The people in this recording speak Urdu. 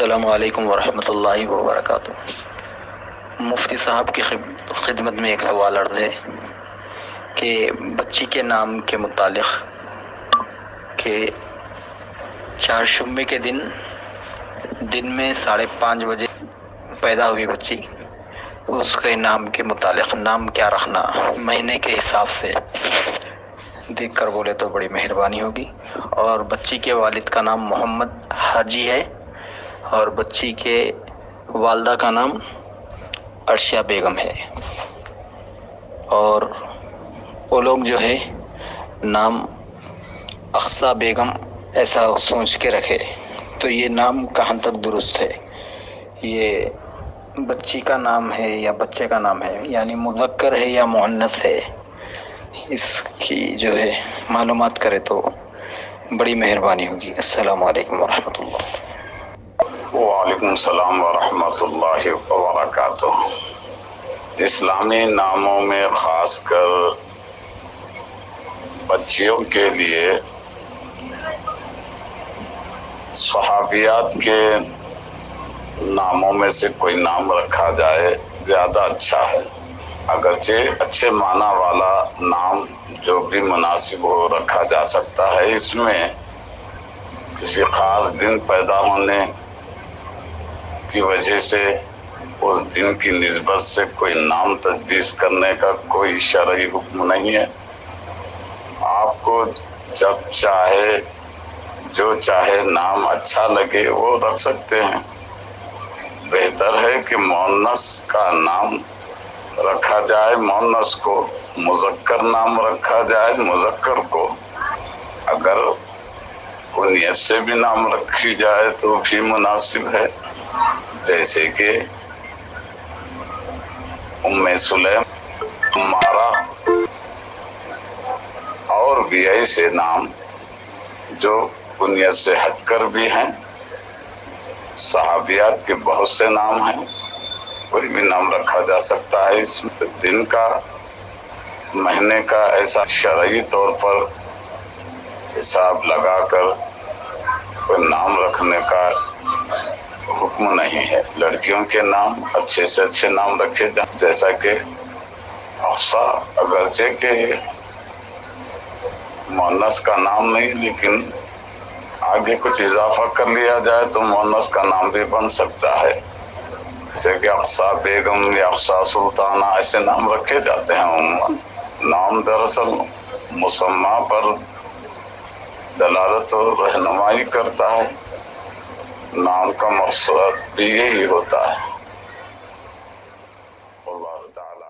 السلام علیکم ورحمۃ اللہ وبرکاتہ۔ مفتی صاحب کی خدمت میں ایک سوال عرض ہے کہ بچی کے نام کے متعلق کہ چہارشنبے کے دن میں 5:30 بجے پیدا ہوئی بچی، اس کے نام کے متعلق نام کیا رکھنا مہینے کے حساب سے دیکھ کر بولے تو بڑی مہربانی ہوگی۔ اور بچی کے والد کا نام محمد حاجی ہے اور بچی کے والدہ کا نام عرشیہ بیگم ہے، اور وہ لوگ جو ہے نام اقصیٰ بیگم ایسا سوچ کے رکھے، تو یہ نام کہاں تک درست ہے؟ یہ بچی کا نام ہے یا بچے کا نام ہے، یعنی مذکر ہے یا مؤنث ہے؟ اس کی جو ہے معلومات کرے تو بڑی مہربانی ہوگی۔ السلام علیکم ورحمۃ اللہ۔ وعلیکم السلام ورحمۃ اللہ وبرکاتہ۔ اسلامی ناموں میں خاص کر بچیوں کے لیے صحابیات کے ناموں میں سے کوئی نام رکھا جائے زیادہ اچھا ہے، اگرچہ اچھے معنی والا نام جو بھی مناسب ہو رکھا جا سکتا ہے۔ اس میں کسی خاص دن پیدا ہونے کی وجہ سے اس دن کی نسبت سے کوئی نام تجویز کرنے کا کوئی شرعی حکم نہیں ہے۔ آپ کو جب چاہے جو چاہے نام اچھا لگے وہ رکھ سکتے ہیں۔ بہتر ہے کہ مؤنث کا نام رکھا جائے، مؤنث کو، مذکر نام رکھا جائے مذکر کو۔ اگر کنیت سے بھی نام رکھی جائے تو بھی مناسب ہے، جیسے کہ ام سلیم، عمارہ، اور بھی ایسے نام جو کنیت سے ہٹ کر بھی ہیں۔ صحابیات کے بہت سے نام ہیں، کوئی بھی نام رکھا جا سکتا ہے۔ اس میں دن کا، مہینے کا ایسا شرعی طور پر حساب لگا کر کوئی نام رکھنے کا حکم نہیں ہے۔ لڑکیوں کے نام اچھے سے اچھے نام رکھے جائیں، جیسا کہ حفصہ، اگرچہ کہ مؤنث کا نام نہیں، لیکن آگے کچھ اضافہ کر لیا جائے تو مؤنث کا نام بھی بن سکتا ہے، جیسے کہ اقصیٰ بیگم یا اقصیٰ سلطانہ، ایسے نام رکھے جاتے ہیں عموماً۔ نام دراصل مسمى پر دلالت و رہنمائی کرتا ہے، نام کا مقصد بھی یہی ہوتا ہے۔ اللہ تعالی